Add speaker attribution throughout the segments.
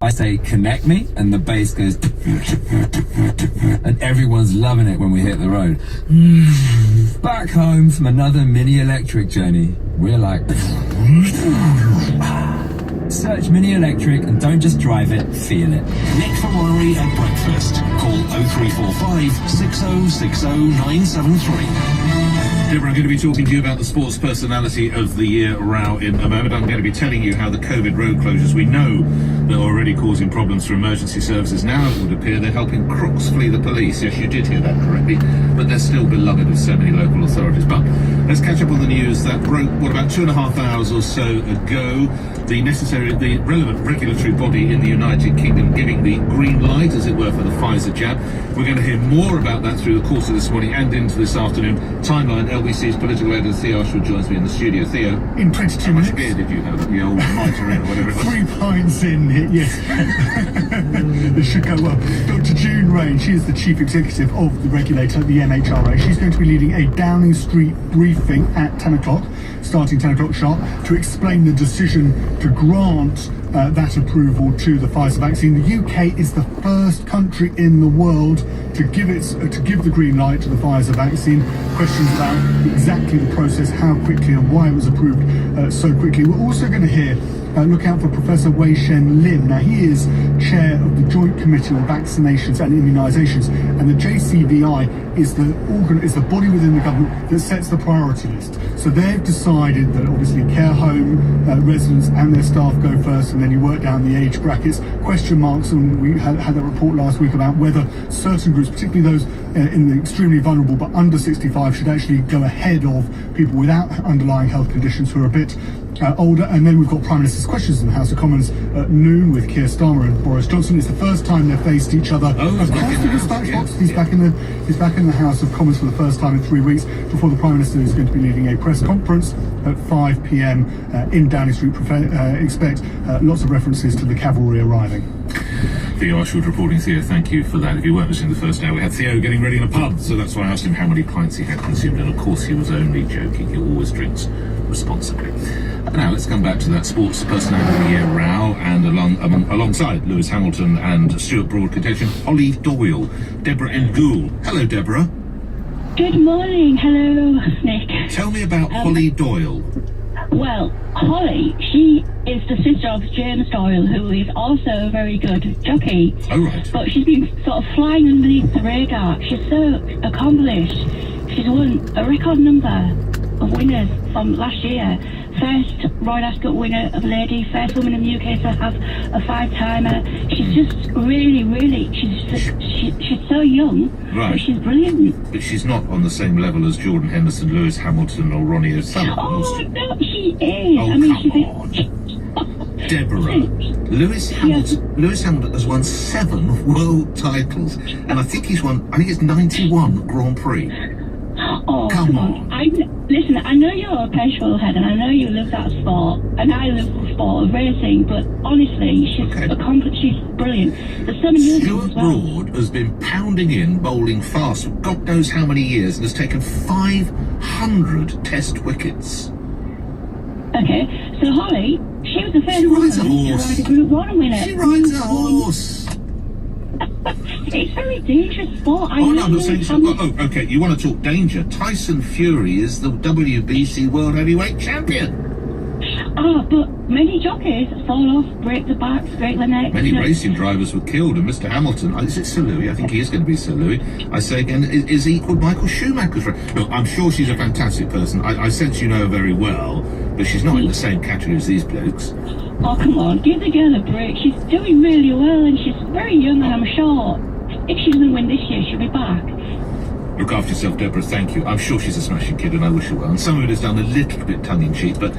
Speaker 1: I say, connect me, and the bass goes, and everyone's loving it when we hit the road. Back home from another mini electric journey, we're like, search Mini Electric and don't just drive it, feel it.
Speaker 2: Nick Ferrari at breakfast. Call 0345 6060 973.
Speaker 3: Deborah, I'm going to be talking to you about the Sports Personality of the Year row in a moment. I'm going to be telling you how the COVID road closures we know that are already causing problems for emergency services. Now it would appear they're helping crooks flee the police. Yes, you did hear that correctly. But they're still beloved of so many local authorities. But let's catch up on the news that broke, about 2.5 hours or so ago. The relevant regulatory body in the United Kingdom giving the green light, as it were, for the Pfizer jab. We're going to hear more about that through the course of this morning and into this afternoon. Timeline, LBC's political editor Theo Ashwood joins me in the studio. Theo,
Speaker 4: in 22 minutes. How
Speaker 3: much beer did you have? The old mitre in, or whatever it was?
Speaker 4: 3 pints in, yes. This should go well. Dr. June Rain, she is the chief executive of the regulator, the MHRA. She's going to be leading a Downing Street briefing at 10 o'clock, starting 10 o'clock sharp, to explain the decision to grant that approval to the Pfizer vaccine. The UK is the first country in the world to give the green light to the Pfizer vaccine. Questions about exactly the process, how quickly and why it was approved so quickly. We're also going to hear look out for Professor Wei Shen Lim. Now, he is chair of the Joint Committee on Vaccinations and Immunisations, and the JCVI is the body within the government that sets the priority list. So they've decided that obviously care home residents and their staff go first, and then you work down the age brackets. Question marks, and we had that report last week about whether certain groups, particularly those in the extremely vulnerable but under 65, should actually go ahead of people without underlying health conditions who are a bit older. And then we've got Prime Minister's questions in the House of Commons at noon with Keir Starmer and Boris Johnson. It's the first time they've faced each other across the dispatch box. He's back in the House of Commons for the first time in 3 weeks, before the Prime Minister is going to be leading a press conference at 5 p.m. In Downing Street. Expect lots of references to the cavalry arriving.
Speaker 3: Theo Ashwood reporting. Theo, thank you for that. If you weren't listening the first hour, we had Theo getting ready in a pub, so that's why I asked him how many pints he had consumed, and of course he was only joking. He always drinks responsibly. Now let's come back to that Sports Personality of the Year row, and alongside Lewis Hamilton and Stuart Broad contention, Holly Doyle, Deborah N'Goul. Hello, Deborah.
Speaker 5: Good morning. Hello, Nick.
Speaker 3: Tell me about Holly Doyle.
Speaker 5: Well, Holly, she is the sister of James Doyle, who is also a very good jockey.
Speaker 3: Oh, right.
Speaker 5: But she's been sort of flying underneath the radar. She's so accomplished. She's won a record number of winners from last year. First Royal Ascot winner of a lady, first woman in the UK to have a 5-timer. She's just really, she's so young,
Speaker 3: right.
Speaker 5: But she's brilliant.
Speaker 3: But she's not on the same level as Jordan Henderson, Lewis Hamilton, or Ronnie O'Sullivan.
Speaker 5: Oh, no, she is.
Speaker 3: Oh,
Speaker 5: I mean,
Speaker 3: come on. Deborah, Lewis Hamilton has won 7 world titles, and I think it's 91 Grand Prix.
Speaker 5: Oh,
Speaker 3: come on.
Speaker 5: Listen, I know you're a petrol head, and I know you love that sport, and I love the sport of racing, but honestly, she's accomplished, she's brilliant. There's so many
Speaker 3: Stuart Broad has been pounding in, bowling fast for God knows how many years, and has taken 500 test wickets.
Speaker 5: Okay, so Holly, she was the first woman to ride a Group 1 winner.
Speaker 3: She rides a horse.
Speaker 5: It's a very dangerous sport.
Speaker 3: I'm not saying so. Oh, okay, you want to talk danger. Tyson Fury is the WBC World Heavyweight Champion.
Speaker 5: But many jockeys fall off, break the backs, break the necks.
Speaker 3: Many racing drivers were killed, and Mr. Hamilton, is it Sir Louis? I think he is going to be Sir Louis. I say again, is he equalled Michael Schumacher's friend? Look, I'm sure she's a fantastic person. I sense you know her very well, but she's not in the same category as these blokes.
Speaker 5: Oh, come on, give the girl a break. She's doing really well, and she's very young, and I'm sure if she doesn't win this year, she'll be back.
Speaker 3: Look after yourself, Deborah, thank you. I'm sure she's a smashing kid, and I wish her well. And some of it is done a little bit tongue-in-cheek, but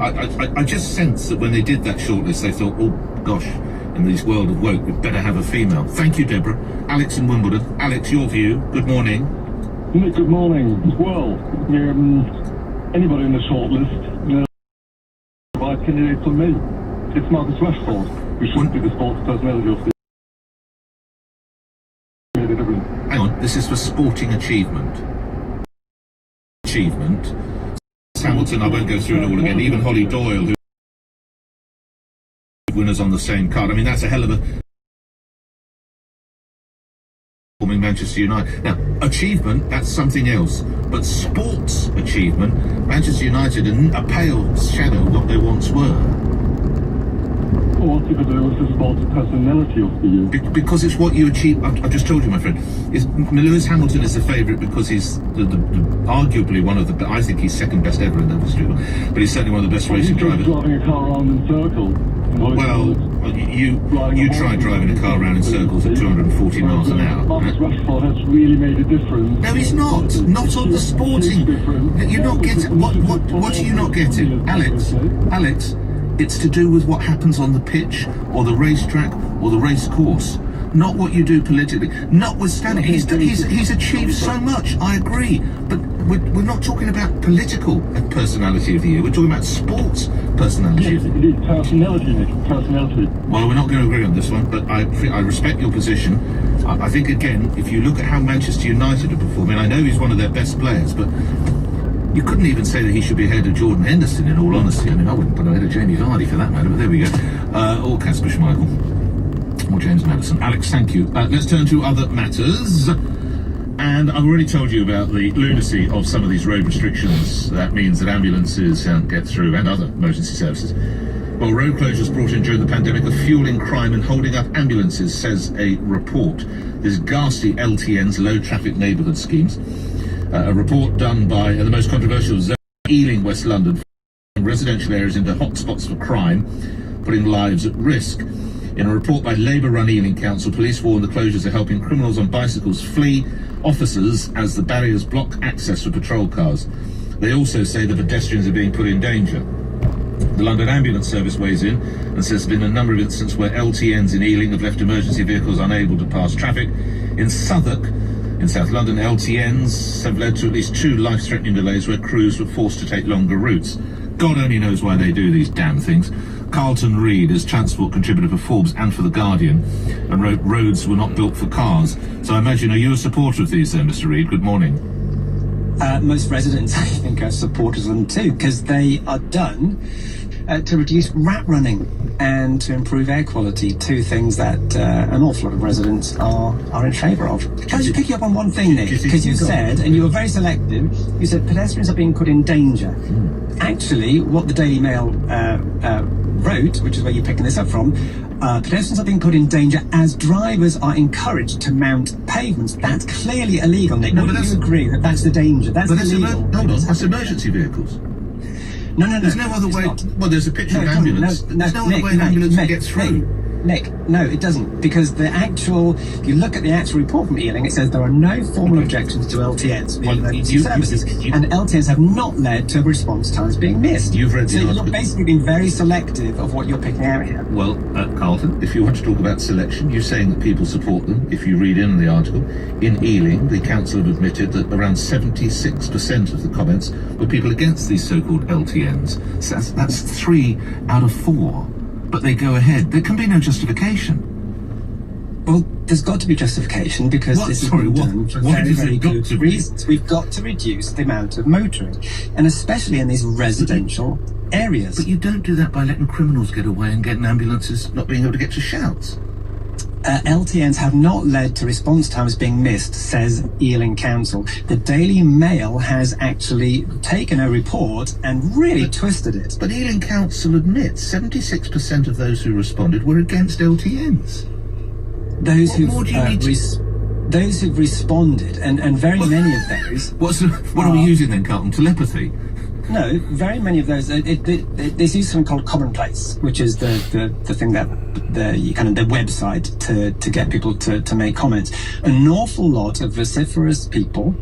Speaker 3: I just sense that when they did that shortlist, they thought, oh, gosh, in this world of woke, we'd better have a female. Thank you, Deborah. Alex in Wimbledon. Alex, your view. Good morning.
Speaker 6: Nick, good morning. Well, anybody in the shortlist, right candidate for me. It's Marcus Rashford, who shouldn't be the sports personality of the
Speaker 3: Hang on, this is for sporting achievement. Hamilton, I won't go through it all again. Even Holly Doyle, who winners on the same card. I mean, that's a hell of a forming Manchester United. Now, achievement, that's something else. But sports achievement, Manchester United are a pale shadow of what they once were.
Speaker 6: Well, what's it to do with the sports personality of the year?
Speaker 3: Because it's what you achieve. I've just told you, my friend. Lewis Hamilton is the favourite because he's arguably one of the. I think he's second best ever in the history, but he's certainly one of the best racing drivers.
Speaker 6: Driving a car around in circles.
Speaker 3: Well, you try driving a car around in circles at 240 miles an hour.
Speaker 6: Marcus Rashford has really made a difference.
Speaker 3: No, he's not. Not on the sporting. You're not getting. What are you not getting, Alex? It's to do with what happens on the pitch or the racetrack or the race course, not what you do politically. Notwithstanding, he's achieved so much. I agree, but we're not talking about political personality of the year. We're talking about sports personality.
Speaker 6: Yes, it is personality, Nick. Personality.
Speaker 3: Well, we're not going to agree on this one, but I respect your position. I think again, if you look at how Manchester United are performing, I know he's one of their best players, but you couldn't even say that he should be ahead of Jordan Henderson, in all honesty. I mean, I wouldn't put him ahead of Jamie Vardy for that matter, but there we go. Or Kasper Schmeichel. Or James Maddison. Alex, thank you. Let's turn to other matters. And I've already told you about the lunacy of some of these road restrictions. That means that ambulances can't get through, and other emergency services. Well, road closures brought in during the pandemic are fueling crime and holding up ambulances, says a report. There's ghastly LTNs, low traffic neighbourhood schemes. A report done by the most controversial zone, Ealing, West London, residential areas into hotspots for crime, putting lives at risk. In a report by Labour-run Ealing Council, police warn the closures are helping criminals on bicycles flee officers as the barriers block access for patrol cars. They also say the pedestrians are being put in danger. The London Ambulance Service weighs in and says there's been a number of instances where LTNs in Ealing have left emergency vehicles unable to pass traffic. In Southwark, in South London, LTNs have led to at least 2 life-threatening delays where crews were forced to take longer routes. God only knows why they do these damn things. Carlton Reid is transport contributor for Forbes and for The Guardian, and wrote roads were not built for cars. So I imagine, are you a supporter of these then, Mr. Reid? Good morning.
Speaker 7: Most residents, I think, are supporters of them too, because they are done to reduce rat running and to improve air quality, 2 things that an awful lot of residents are in favour of. Can I just pick you up on one thing, Nick? Because you said, and you were very selective, you said pedestrians are being put in danger. Actually, what the Daily Mail wrote, which is where you're picking this up from, pedestrians are being put in danger as drivers are encouraged to mount pavements. That's clearly illegal, Nick.
Speaker 3: No,
Speaker 7: Wouldn't you agree that that's the danger? That's illegal.
Speaker 3: Hold on, that's emergency vehicles.
Speaker 7: No.
Speaker 3: There's no other way. Well, there's a picture of ambulance. There's no other way an ambulance can get through.
Speaker 7: Nick, no, it doesn't, because if you look at the actual report from Ealing, it says there are no formal objections to LTNs, emergency services, and LTNs have not led to response times being missed.
Speaker 3: You've read the
Speaker 7: so
Speaker 3: article.
Speaker 7: You're basically being very selective of what you're picking out here.
Speaker 3: Well, Carlton, if you want to talk about selection, you're saying that people support them. If you read in the article, in Ealing, the council have admitted that around 76% of the comments were people against these so-called LTNs. So that's 3 out of 4. But they go ahead. There can be no justification.
Speaker 7: Well, there's got to be justification because this is done for very good reasons. We've got to reduce the amount of motoring, and especially in these residential areas.
Speaker 3: But you don't do that by letting criminals get away and getting ambulances not being able to get to shouts.
Speaker 7: LTNs have not led to response times being missed, says Ealing Council. The Daily Mail has actually taken a report and really twisted it.
Speaker 3: But Ealing Council admits 76% of those who responded were against LTNs.
Speaker 7: Those who've responded, and very many of those...
Speaker 3: What are we using then, Carlton? Telepathy?
Speaker 7: No, very many of those. There's used something called Commonplace, which is the thing that the website to get people to make comments. An awful lot of vociferous people,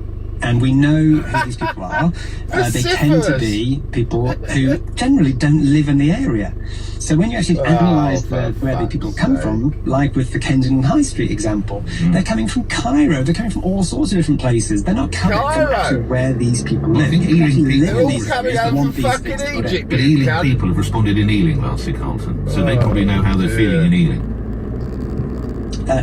Speaker 7: and we know who these people are. They tend to be people who generally don't live in the area. So when you actually analyse where the people come from, like with the Kensington High Street example, they're coming from Cairo, they're coming from all sorts of different places. They're not coming from actually where these people live.
Speaker 3: I think Ealing people,
Speaker 8: Egypt.
Speaker 3: but Ealing people have responded in Ealing last year, Carlton, so they probably know how they're feeling in Ealing.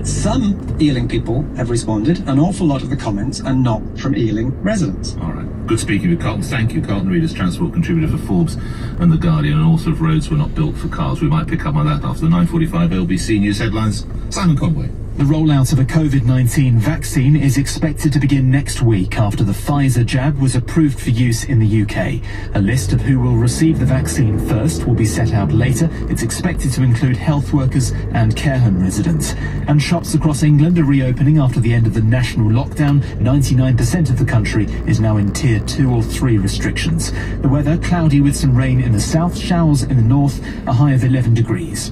Speaker 7: Some Ealing people have responded. An awful lot of the comments are not from Ealing residents.
Speaker 3: All right. Good speaking with Carlton. Thank you. Carlton Reid is transport contributor for Forbes and The Guardian, and author of Roads Were Not Built for Cars. We might pick up on that after the 9:45 LBC News headlines. Simon Conway.
Speaker 9: The rollout of a COVID-19 vaccine is expected to begin next week after the Pfizer jab was approved for use in the UK. A list of who will receive the vaccine first will be set out later. It's expected to include health workers and care home residents. And shops across England are reopening after the end of the national lockdown. 99% of the country is now in Tier 2 or 3 restrictions. The weather, cloudy with some rain in the south, showers in the north, a high of 11 degrees.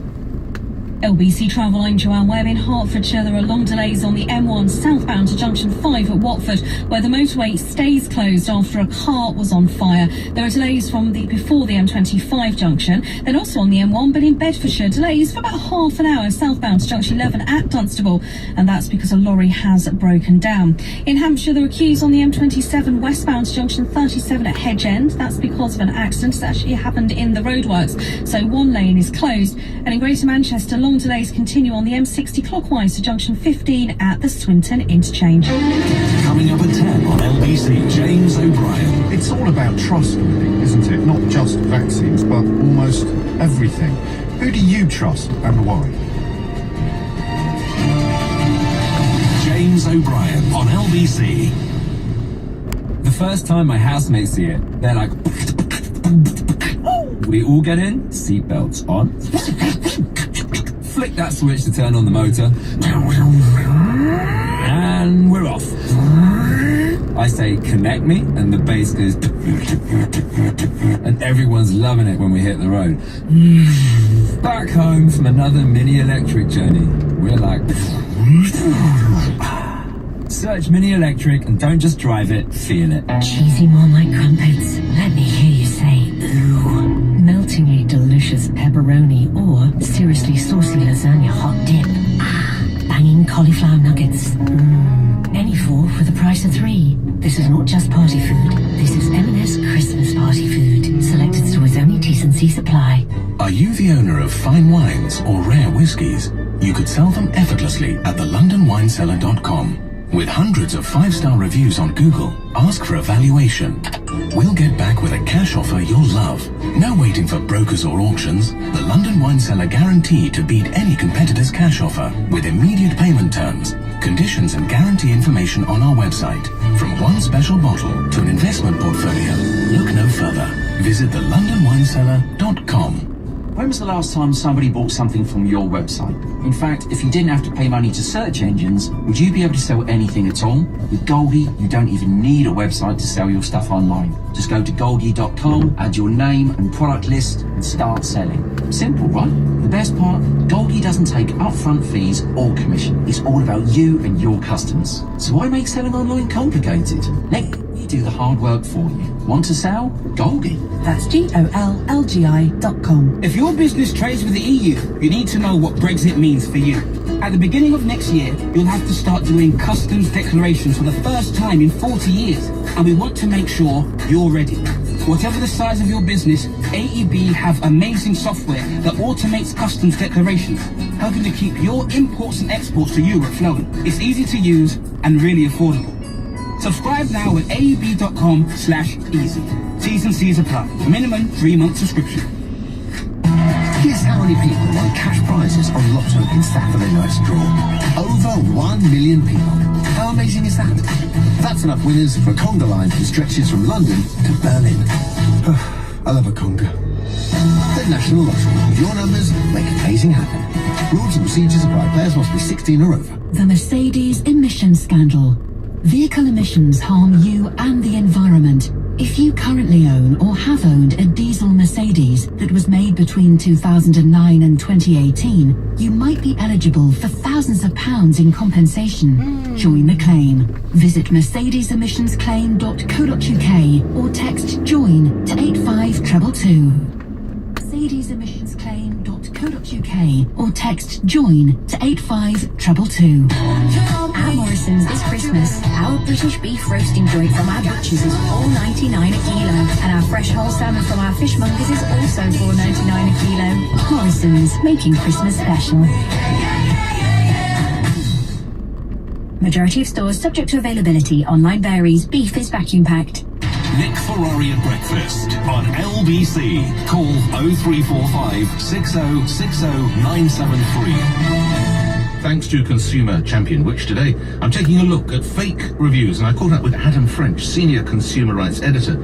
Speaker 10: LBC Travel, I'm Joanne Webb. In Hertfordshire, there are long delays on the M1 southbound to Junction 5 at Watford, where the motorway stays closed after a car was on fire. There are delays from before the M25 junction, then also on the M1, but in Bedfordshire, delays for about half an hour southbound to Junction 11 at Dunstable, and that's because a lorry has broken down. In Hampshire, there are queues on the M27 westbound to Junction 37 at Hedge End. That's because of an accident that actually happened in the roadworks, so one lane is closed. And in Greater Manchester, long delays continue on the M60 clockwise to Junction 15 at the Swinton interchange.
Speaker 2: Coming up at 10 on LBC, James O'Brien.
Speaker 11: It's all about trust, really, isn't it? Not just vaccines, but almost everything. Who do you trust and why?
Speaker 2: James O'Brien on LBC.
Speaker 1: The first time my housemates see it, they're like, we all get in, seatbelts on, flick that switch to turn on the motor, and we're off. I say, connect me, and the bass goes, and everyone's loving it when we hit the road. Back home from another mini electric journey, we're like, search mini electric and don't just drive it, feel it.
Speaker 12: Cheesy Marmite crumpets, let me hear you say ooh. Meltingly delicious pepperoni or seriously saucy lasagna hot dip. Banging cauliflower nuggets. Any 4 for the price of 3. This is not just party food. This is M&S Christmas party food. Selected stores only, T&C supply.
Speaker 2: Are you the owner of fine wines or rare whiskies? You could sell them effortlessly at thelondonwinecellar.com. With hundreds of 5-star reviews on Google, ask for a valuation. We'll get back with a cash offer you'll love. No waiting for brokers or auctions. The London Wine Cellar guaranteed to beat any competitor's cash offer with immediate payment terms. Conditions and guarantee information on our website. From one special bottle to an investment portfolio, look no further. Visit thelondonwinecellar.com.
Speaker 13: When was the last time somebody bought something from your website? In fact, if you didn't have to pay money to search engines, would you be able to sell anything at all? With Goldie, you don't even need a website to sell your stuff online. Just go to goldie.com, add your name and product list, and start selling. Simple, right? The best part, Goldie doesn't take upfront fees or commission. It's all about you and your customers. So why make selling online complicated? Let me do the hard work for you. Want to sell? Goldie.
Speaker 12: That's GOLLGI.com.
Speaker 14: If your business trades with the EU, you need to know what Brexit means for you. At the beginning of next year, you'll have to start doing customs declarations for the first time in 40 years. And we want to make sure you're ready. Whatever the size of your business, AEB have amazing software that automates customs declarations, helping to keep your imports and exports to Europe flowing. It's easy to use and really affordable. Subscribe now at aeb.com/easy. T's and C's apply. Minimum 3-month subscription.
Speaker 15: Guess how many people won cash prizes on Lotto in Saturday night's draw? Over 1 million people. How amazing is that? That's enough winners for a conga line that stretches from London to Berlin. I love a conga. The National Lottery. With your numbers, make amazing happen. Rules and procedures apply. Players must be 16 or over.
Speaker 12: The Mercedes emissions scandal. Vehicle emissions harm you and the environment. If you currently own or have owned a diesel Mercedes that was made between 2009 and 2018, you might be eligible for thousands of pounds in compensation. Join the claim. Visit mercedesemissionsclaim.co.uk or text JOIN to 85222. mercedesemissionsclaim.co.uk or text JOIN to 85222.
Speaker 16: At Morrison's this Christmas, our British beef roasting joint from our butchers is $4.99 a kilo, and our fresh whole salmon from our fishmongers is also $4.99 a kilo.
Speaker 12: Morrison's, making Christmas special.
Speaker 16: Majority of stores subject to availability. Online varies. Beef is vacuum packed.
Speaker 2: Nick Ferrari at breakfast on LBC. Call 0345 6060 973.
Speaker 3: Thanks to Consumer Champion Which today I'm taking a look at fake reviews, and I caught up with Adam French, Senior Consumer Rights Editor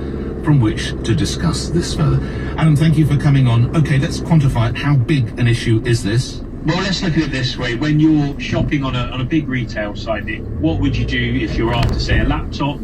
Speaker 3: from Which, to discuss this further. Adam, thank you for coming on. Okay, let's quantify it. How big an issue is this?
Speaker 17: Well, let's look at it this way. When you're shopping on a big retail site, Nick, what would you do if you're after, say, a laptop?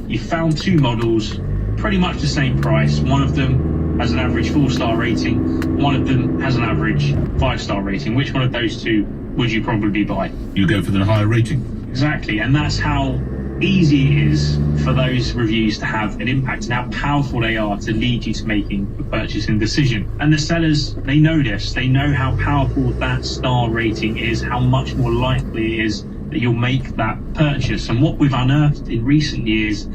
Speaker 17: You found two models, pretty much the same price. One of them has an average 4-star rating. One of them has an average 5-star rating. Which one of those two would you probably buy?
Speaker 3: You go for the higher rating.
Speaker 17: Exactly, and that's how easy it is for those reviews to have an impact and how powerful they are to lead you to making a purchasing decision. And the sellers, they know this. They know how powerful that star rating is, how much more likely it is that you'll make that purchase. And what we've unearthed in recent years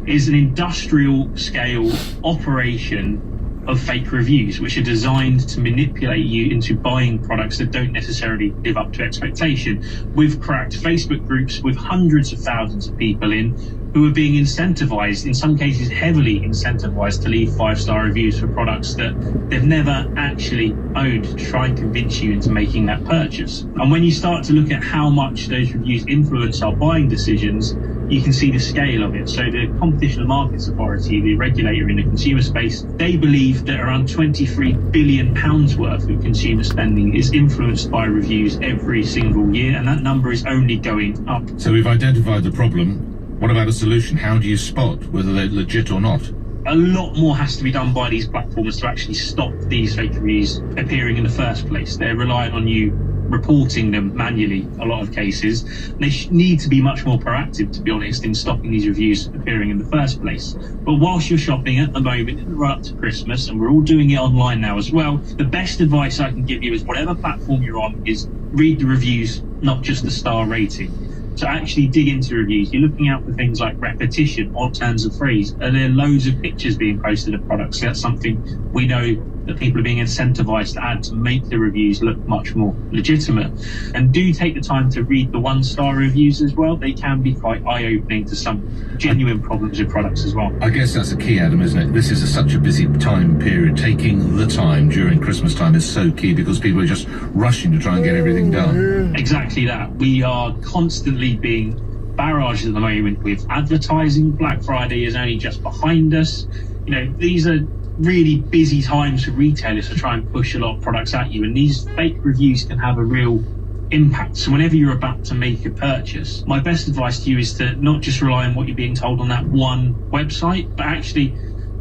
Speaker 17: is an industrial scale operation of fake reviews, which are designed to manipulate you into buying products that don't necessarily live up to expectation. We've cracked Facebook groups with hundreds of thousands of people in who are being incentivized, in some cases heavily incentivized, to leave 5-star reviews for products that they've never actually owned, to try and convince you into making that purchase. And when you start to look at how much those reviews influence our buying decisions, you can see the scale of it. So the Competition and Markets Authority, the regulator in the consumer space, they believe that around £23 billion worth of consumer spending is influenced by reviews every single year, and that number is only going up.
Speaker 3: So we've identified the problem. What about a solution? How do you spot whether they're legit or not?
Speaker 17: A lot more has to be done by these platforms to actually stop these fake reviews appearing in the first place. They're relying on you reporting them manually, a lot of cases. They need to be much more proactive, to be honest, in stopping these reviews appearing in the first place. But whilst you're shopping at the moment, in the run up to Christmas, and we're all doing it online now as well, the best advice I can give you is whatever platform you're on is read the reviews, not just the star rating. So actually dig into reviews. You're looking out for things like repetition, odd turns of phrase. Are there loads of pictures being posted of products? So that's something we know that people are being incentivized to add to make the reviews look much more legitimate. And do take the time to read the 1-star reviews as well. They can be quite eye-opening to some genuine problems with products as well.
Speaker 3: I guess that's the key, Adam, isn't it? This is such a busy time period. Taking the time during Christmas time is so key because people are just rushing to try and get everything done.
Speaker 17: Exactly that. We are constantly being barraged at the moment with advertising. Black Friday is only just behind us. You know, these are really busy times for retailers to try and push a lot of products at you, and these fake reviews can have a real impact. So whenever you're about to make a purchase, my best advice to you is to not just rely on what you're being told on that one website, but actually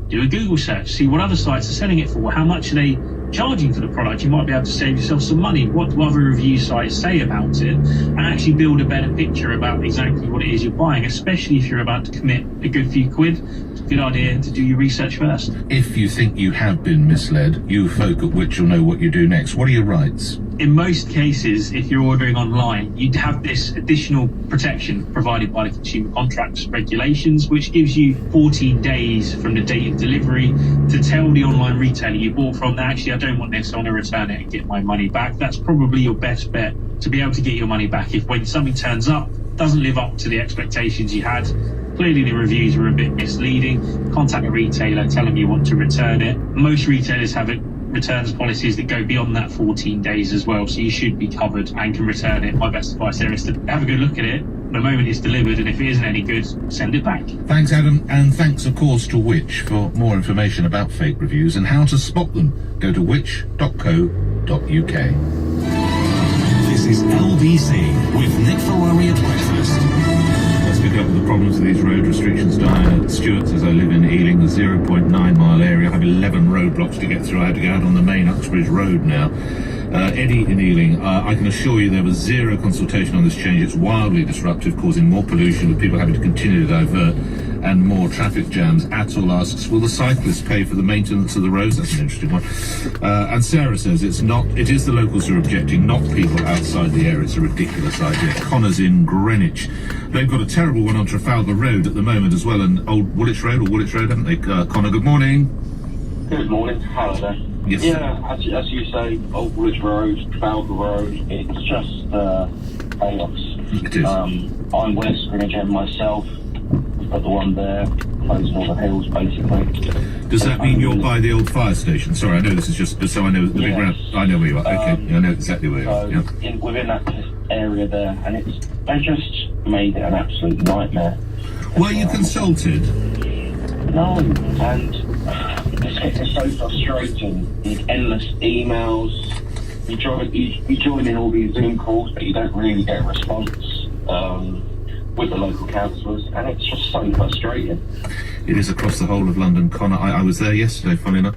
Speaker 17: do a Google search, see what other sites are selling it for, how much are they charging for the product. You might be able to save yourself some money. What do other review sites say about it? And actually build a better picture about exactly what it is you're buying, especially if you're about to commit a good few quid. It's a good idea to do your research first.
Speaker 3: If you think you have been misled, you folk at Which will know what you do next. What are your rights?
Speaker 17: In most cases, if you're ordering online, you'd have this additional protection provided by the Consumer Contracts Regulations, which gives you 14 days from the date of delivery to tell the online retailer you bought from that actually I don't want this, I want to return it and get my money back. That's probably your best bet to be able to get your money back. If when something turns up, doesn't live up to the expectations you had, clearly the reviews were a bit misleading, contact a retailer, tell them you want to return it. Most retailers have returns policies that go beyond that 14 days as well, so you should be covered and can return it. My best advice there is to have a good look at it the moment it's delivered, and if it isn't any good, send it back.
Speaker 3: Thanks, Adam, and thanks of course to Which. For more information about fake reviews and how to spot them, go to which.co.uk.
Speaker 2: This is LBC with Nick Ferrari at breakfast.
Speaker 3: Let's pick up with the problems of these road restrictions down at Stewart's as I live in Ealing, the 0.9 mile area. I have 11 roadblocks to get through. I had to go out on the main Uxbridge Road now. Eddie in Ealing, I can assure you there was zero consultation on this change. It's wildly disruptive, causing more pollution with people having to continue to divert and more traffic jams. Atul asks, will the cyclists pay for the maintenance of the roads? That's an interesting one. And Sarah says it is the locals who are objecting, not people outside the area. It's a ridiculous idea. Connor's in Greenwich. They've got a terrible one on Trafalgar Road at the moment as well, and Old Woolwich Road, haven't they? Connor, good morning.
Speaker 18: Good morning. Hello there.
Speaker 3: Yes.
Speaker 18: Yeah, as you say, Old Woolwich Road, Trafalgar Road, it's just chaos.
Speaker 3: It is.
Speaker 18: I'm West Greenwich End myself. We've got the one there, closing all the hills basically.
Speaker 3: Does that mean you're by the old fire station? Sorry, I know this is just so I know the big round. I know where you are. Okay, I know exactly where you are. Yeah.
Speaker 18: Within that area there, and they just made it an absolute nightmare.
Speaker 3: Were you consulted?
Speaker 18: No, and it's so frustrating. These endless emails. You join in all these Zoom calls, but you don't really get a response with the local councillors, and it's just so frustrating.
Speaker 3: It is across the whole of London, Connor. I was there yesterday, funny enough.